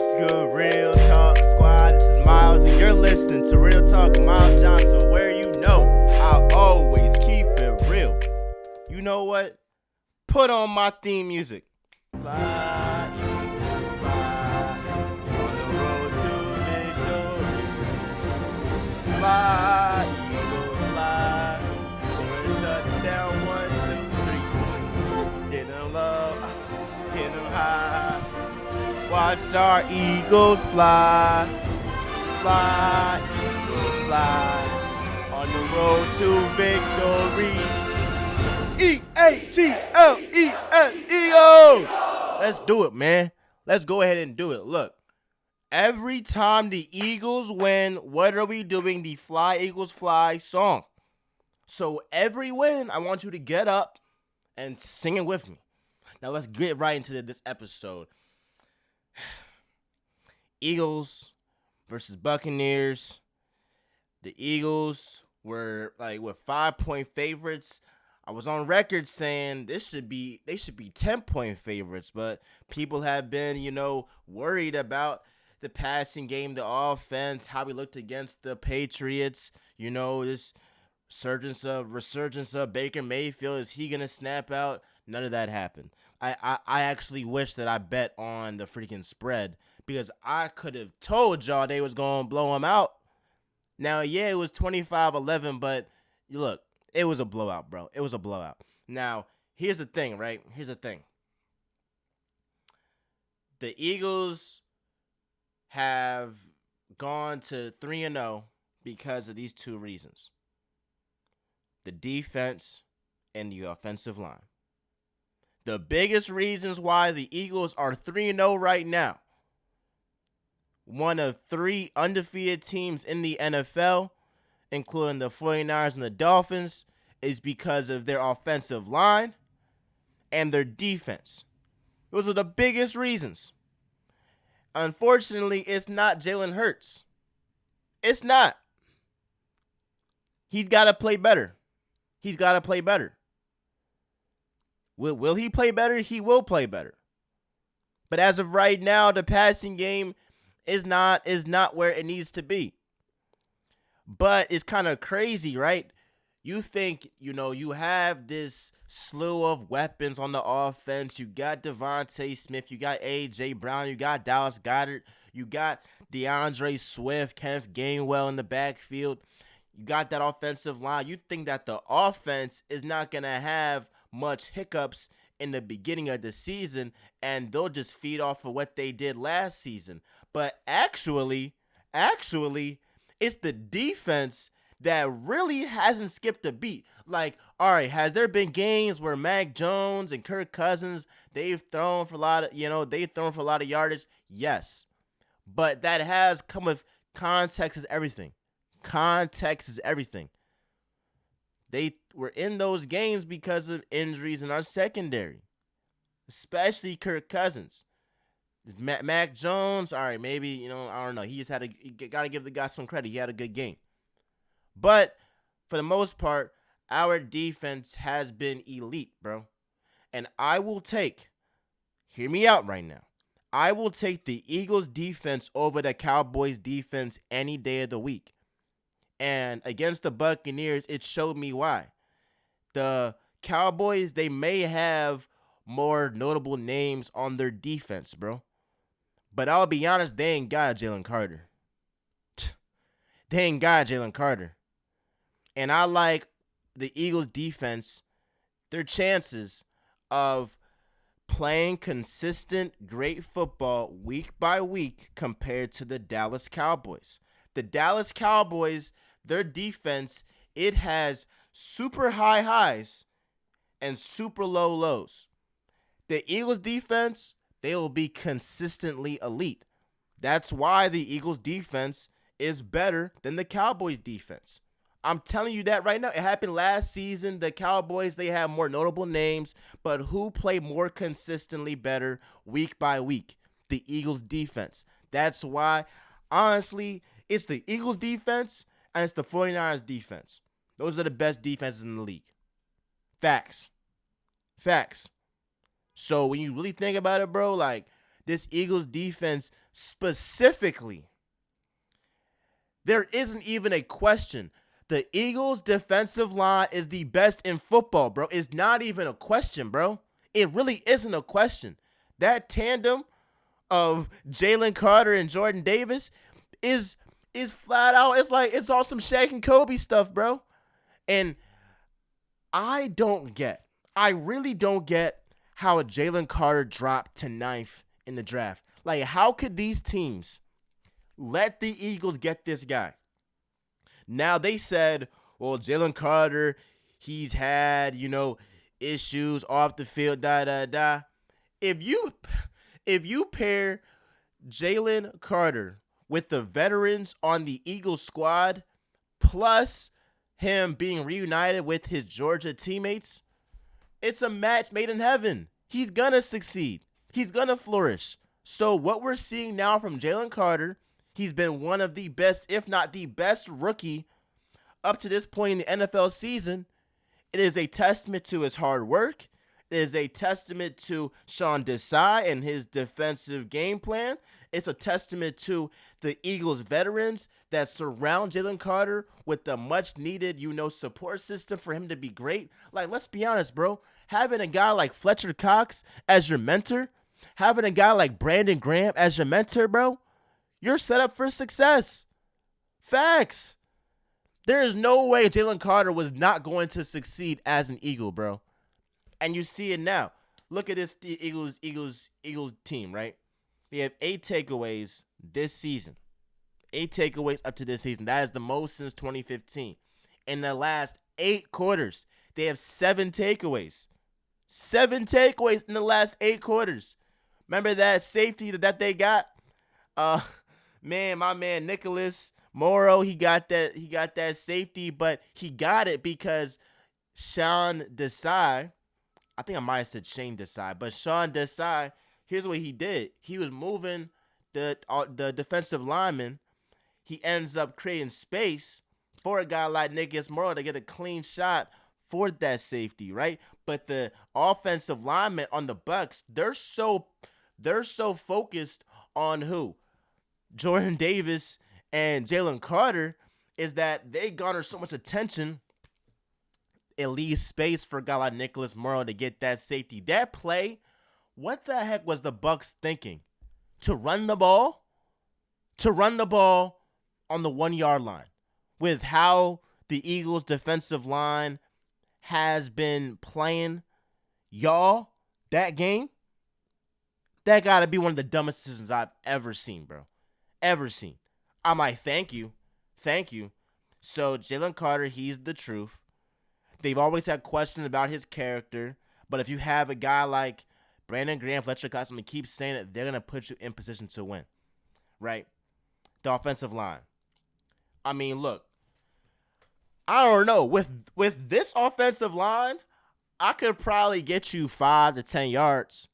What's good, Real Talk Squad? This is Miles, and you're listening to Real Talk with Miles Johnson, where you know I always keep it real. You know what? Put on my theme music. Fly, eagle, fly, on the road to victory. Fly, eagle, fly, score a touchdown, 1, 2, 3. Hit 'em low, hit 'em high. Watch our Eagles fly, fly, Eagles fly, on the road to victory. E-A-G-L-E-S, Eagles! Let's do it, man. Let's go ahead and do it. Look, every time the Eagles win, what are we doing? The Fly, Eagles Fly song. So every win, I want you to get up and sing it with me. Now let's get right into this episode. Eagles versus Buccaneers. The Eagles were like with 5-point favorites. I was on record saying they should be 10-point favorites, but people have been, worried about the passing game, the offense, how we looked against the Patriots. This resurgence of Baker Mayfield. Is he gonna snap out? None of that happened. I actually wish that I bet on the freaking spread because I could have told y'all they was going to blow them out. Now, yeah, it was 25-11, but look, it was a blowout, bro. It was a blowout. Now, here's the thing, right? Here's the thing. The Eagles have gone to 3-0 because of these two reasons. The defense and the offensive line. The biggest reasons why the Eagles are 3-0 right now, one of 3 undefeated teams in the NFL, including the 49ers and the Dolphins, is because of their offensive line and their defense. Those are the biggest reasons. Unfortunately, it's not Jalen Hurts. It's not. He's got to play better. He's got to play better. Will he play better? He will play better. But as of right now, the passing game is not where it needs to be. But it's kind of crazy, right? You think, you have this slew of weapons on the offense. You got Devontae Smith. You got A.J. Brown. You got Dallas Goedert. You got DeAndre Swift, Kenneth Gainwell in the backfield. You got that offensive line. You think that the offense is not going to have much hiccups in the beginning of the season, and they'll just feed off of what they did last season. But actually, it's the defense that really hasn't skipped a beat. Like, all right, has there been games where Mac Jones and Kirk Cousins, they've thrown for a lot of yardage? Yes. But that has come with context is everything. Context is everything. They were in those games because of injuries in our secondary, especially Kirk Cousins. Mac Jones, all right, maybe, I don't know. He just got to give the guy some credit. He had a good game. But for the most part, our defense has been elite, bro. And I will hear me out right now. I will take the Eagles defense over the Cowboys defense any day of the week. And against the Buccaneers, it showed me why. The Cowboys, they may have more notable names on their defense, bro. But I'll be honest, they ain't got Jalen Carter. They ain't got Jalen Carter. And I like the Eagles defense, their chances of playing consistent, great football week by week compared to the Dallas Cowboys. The Dallas Cowboys, their defense, it has super high highs and super low lows. The Eagles defense, they will be consistently elite. That's why the Eagles defense is better than the Cowboys defense. I'm telling you that right now. It happened last season. The Cowboys, they have more notable names, but who played more consistently better week by week? The Eagles defense. That's why, honestly, it's the Eagles defense and it's the 49ers defense. Those are the best defenses in the league. Facts. So when you really think about it, bro, like this Eagles defense specifically, there isn't even a question. The Eagles defensive line is the best in football, bro. It's not even a question, bro. It really isn't a question. That tandem of Jalen Carter and Jordan Davis is flat out. It's like it's all some Shaq and Kobe stuff, bro. And I really don't get how Jalen Carter dropped to 9th in the draft. Like, how could these teams let the Eagles get this guy? Now they said, well, Jalen Carter, he's had, issues off the field, If you pair Jalen Carter with the veterans on the Eagles squad, plus him being reunited with his Georgia teammates, it's a match made in heaven. He's going to succeed. He's going to flourish. So what we're seeing now from Jalen Carter, he's been one of the best, if not the best rookie up to this point in the NFL season. It is a testament to his hard work. It is a testament to Sean Desai and his defensive game plan. It's a testament to the Eagles veterans that surround Jalen Carter with the much needed, support system for him to be great. Like, let's be honest, bro. Having a guy like Fletcher Cox as your mentor, having a guy like Brandon Graham as your mentor, bro, you're set up for success. Facts. There is no way Jalen Carter was not going to succeed as an Eagle, bro. And you see it now. Look at this Eagles team, right? They have 8 takeaways this season. 8 takeaways up to this season. That is the most since 2015. In the last 8 quarters, they have 7 takeaways. 7 takeaways in the last 8 quarters. Remember that safety that they got? My man Nicholas Morrow, he got that safety, but he got it because Sean Desai, I think I might have said Shane Desai, but Sean Desai, here's what he did. He was moving the defensive lineman. He ends up creating space for a guy like Nicholas Morrow to get a clean shot for that safety, right? But the offensive linemen on the Bucs, they're so focused on who? Jordan Davis and Jalen Carter, is that they garner so much attention, it leaves space for a guy like Nicholas Morrow to get that safety. That play, what the heck was the Bucs thinking? To run the ball? To run the ball on the 1-yard line. With how the Eagles defensive line has been playing y'all that game, that got to be one of the dumbest decisions I've ever seen, bro. Ever seen. I'm like, thank you. So Jalen Carter, he's the truth. They've always had questions about his character, but if you have a guy like Brandon Graham, Fletcher Cox, I'm going to keep saying it, they're going to put you in position to win, right? The offensive line. I mean, look, I don't know. With this offensive line, I could probably get you 5 to 10 yards.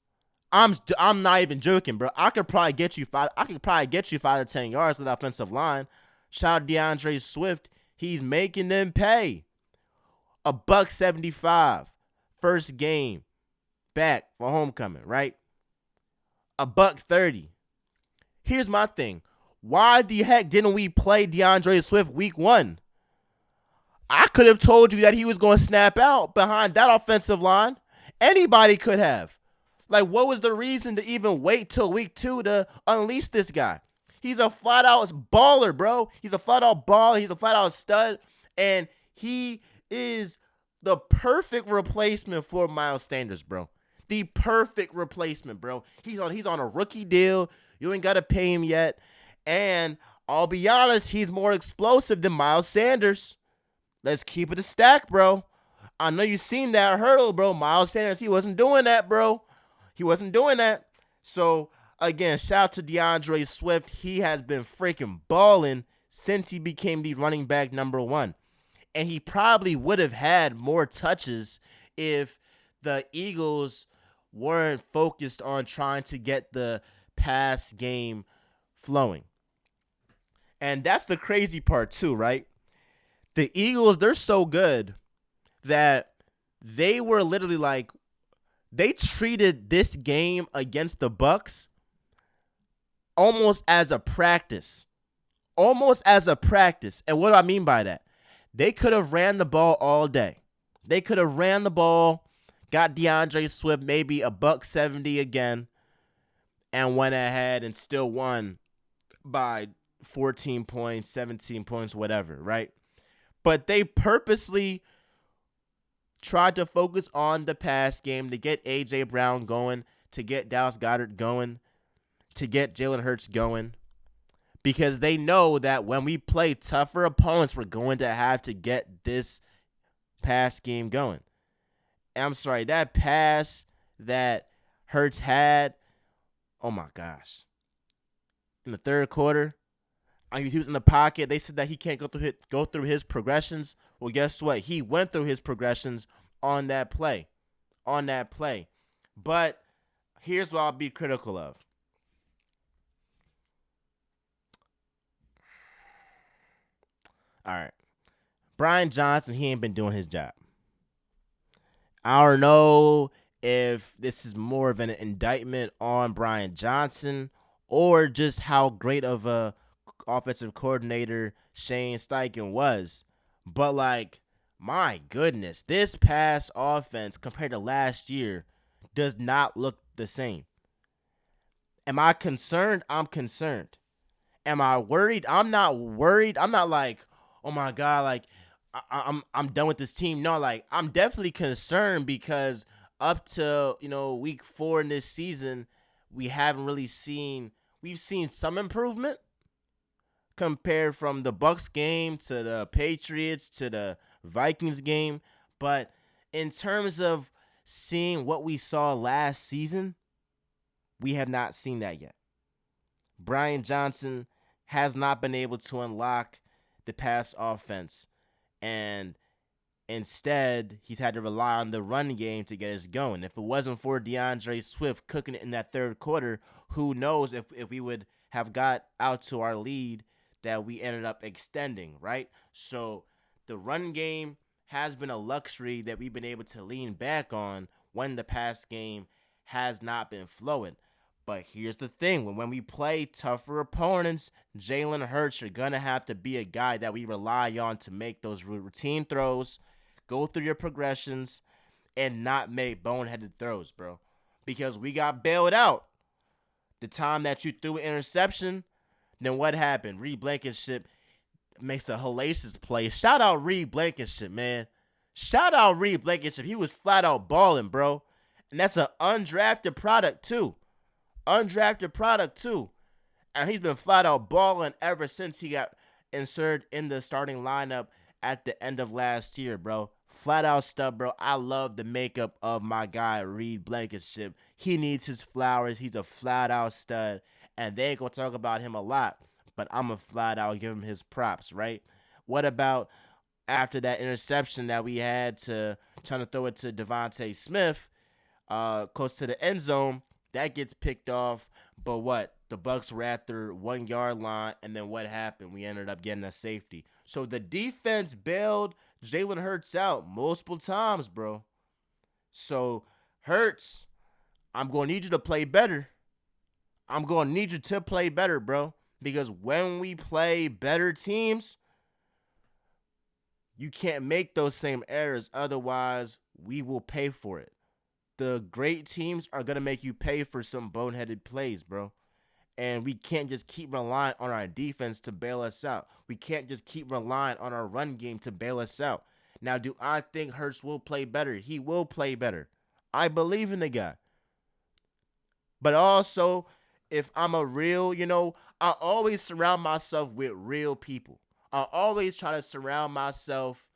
I'm not even joking, bro. I could probably get you 5 to 10 yards with the offensive line. Shout out DeAndre Swift. He's making them pay. $175. First game back for homecoming, right? $130. Here's my thing. Why the heck didn't we play DeAndre Swift week 1? I could have told you that he was going to snap out behind that offensive line. Anybody could have. Like, what was the reason to even wait till week 2 to unleash this guy? He's a flat-out baller, bro. He's a flat-out baller. He's a flat-out stud. And he is the perfect replacement for Miles Sanders, bro. The perfect replacement, bro. He's on a rookie deal. You ain't got to pay him yet. And I'll be honest, he's more explosive than Miles Sanders. Let's keep it a stack, bro. I know you've seen that hurdle, bro. Miles Sanders, he wasn't doing that, bro. He wasn't doing that. So, again, shout out to DeAndre Swift. He has been freaking balling since he became the running back number 1. And he probably would have had more touches if the Eagles weren't focused on trying to get the pass game flowing. And that's the crazy part too, right? The Eagles, they're so good that they were literally like, they treated this game against the Bucs almost as a practice. Almost as a practice. And what do I mean by that? They could have ran the ball all day. They could have ran the ball, got DeAndre Swift maybe a $170 again, and went ahead and still won by 14 points, 17 points, whatever, right? But they purposely tried to focus on the pass game to get A.J. Brown going, to get Dallas Goedert going, to get Jalen Hurts going, because they know that when we play tougher opponents, we're going to have to get this pass game going. And I'm sorry, that pass that Hurts had, oh my gosh. In the third quarter, he was in the pocket. They said that he can't go through his progressions. Well, guess what? He went through his progressions on that play. But here's what I'll be critical of. All right. Brian Johnson, he ain't been doing his job. I don't know if this is more of an indictment on Brian Johnson or just how great of a offensive coordinator Shane Steichen was. But, like, my goodness, this pass offense compared to last year does not look the same. Am I concerned? I'm concerned. Am I worried? I'm not worried. I'm not like, oh my God, like I'm done with this team. No, like I'm definitely concerned because up to, week 4 in this season, we've seen some improvement compared from the Bucs game to the Patriots to the Vikings game. But in terms of seeing what we saw last season, we have not seen that yet. Brian Johnson has not been able to unlock the pass offense, and instead he's had to rely on the run game to get us going. If it wasn't for DeAndre Swift cooking it in that third quarter, who knows if we would have got out to our lead that we ended up extending, right? So the run game has been a luxury that we've been able to lean back on when the pass game has not been flowing. But here's the thing. When we play tougher opponents, Jalen Hurts, you're going to have to be a guy that we rely on to make those routine throws, go through your progressions, and not make boneheaded throws, bro. Because we got bailed out. The time that you threw an interception, then what happened? Reed Blankenship makes a hellacious play. Shout out Reed Blankenship, man. Shout out Reed Blankenship. He was flat out balling, bro. And that's an undrafted product, too. And he's been flat out balling ever since he got inserted in the starting lineup at the end of last year, bro. Flat out stuff, bro. I love the makeup of my guy, Reed Blankenship. He needs his flowers. He's a flat out stud. And they ain't going to talk about him a lot, but I'm going to flat out give him his props, right? What about after that interception that we had trying to throw it to Devontae Smith close to the end zone? That gets picked off, but what? The Bucs were at their 1 yard line, and then what happened? We ended up getting a safety. So the defense bailed Jalen Hurts out multiple times, bro. So Hurts, I'm going to need you to play better. Bro. Because when we play better teams, you can't make those same errors. Otherwise, we will pay for it. The great teams are going to make you pay for some boneheaded plays, bro. And we can't just keep relying on our defense to bail us out. We can't just keep relying on our run game to bail us out. Now, do I think Hurts will play better? He will play better. I believe in the guy. But also, if I'm a real, I always surround myself with real people. I always try to surround myself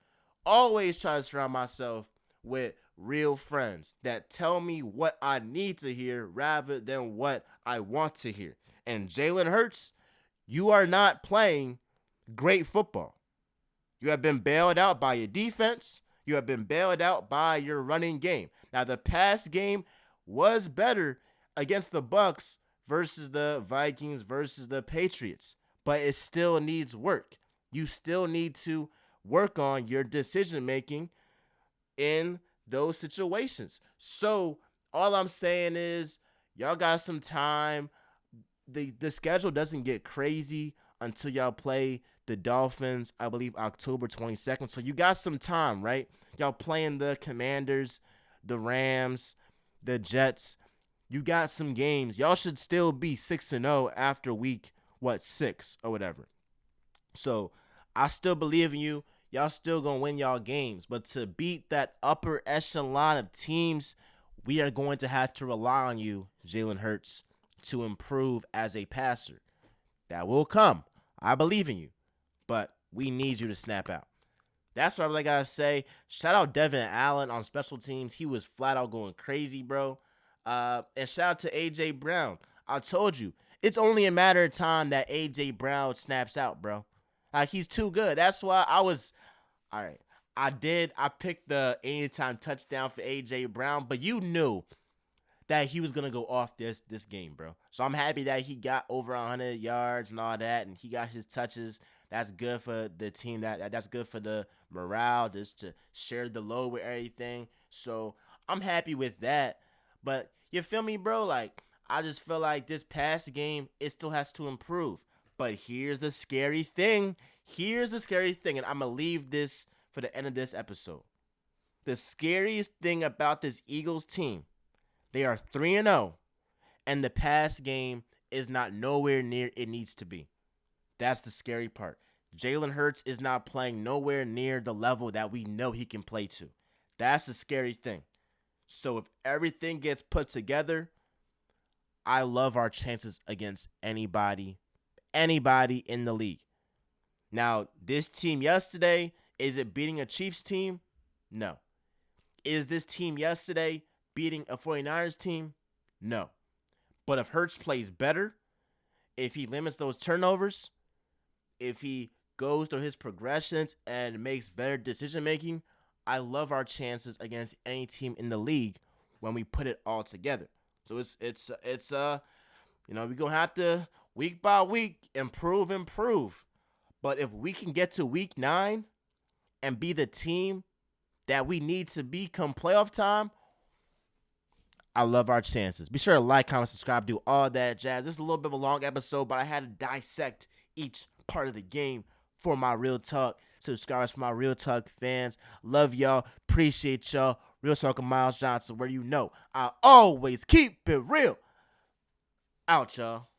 with real friends that tell me what I need to hear rather than what I want to hear. And Jalen Hurts, you are not playing great football. You have been bailed out by your defense. You have been bailed out by your running game. Now, the pass game was better against the Bucs versus the Vikings versus the Patriots, but it still needs work. You still need to work on your decision-making in those situations. So all I'm saying is y'all got some time. the schedule doesn't get crazy until y'all play the Dolphins, I believe October 22nd. So you got some time, right? Y'all playing the Commanders, the Rams, the Jets. You got some games. Y'all should still be 6-0 after week 6 or whatever. So I still believe in you. Y'all still gonna win y'all games. But to beat that upper echelon of teams, we are going to have to rely on you, Jalen Hurts, to improve as a passer. That will come. I believe in you. But we need you to snap out. That's what I really gotta say. Shout out Devin Allen on special teams. He was flat out going crazy, bro. And shout out to A.J. Brown. I told you, it's only a matter of time that A.J. Brown snaps out, bro. Like, he's too good. That's why all right. I picked the anytime touchdown for A.J. Brown, but you knew that he was going to go off this game, bro. So I'm happy that he got over 100 yards and all that, and he got his touches. That's good for the team. That's good for the morale, just to share the load with everything. So I'm happy with that. But you feel me, bro? Like, I just feel like this past game, it still has to improve. But here's the scary thing. And I'm going to leave this for the end of this episode. The scariest thing about this Eagles team, they are 3-0, and the past game is not nowhere near it needs to be. That's the scary part. Jalen Hurts is not playing nowhere near the level that we know he can play to. That's the scary thing. So if everything gets put together, I love our chances against anybody in the league. Now, this team yesterday, is it beating a Chiefs team? No. Is this team yesterday beating a 49ers team? No. But if Hurts plays better, if he limits those turnovers, if he goes through his progressions and makes better decision-making, I love our chances against any team in the league when we put it all together. So it's we're going to have to week by week improve. But if we can get to week 9 and be the team that we need to be come playoff time, I love our chances. Be sure to like, comment, subscribe, do all that jazz. This is a little bit of a long episode, but I had to dissect each part of the game for my Real Talk subscribers, for my Real Talk fans. Love y'all. Appreciate y'all. Real Talk of Miles Johnson, where you know I always keep it real. Out, y'all.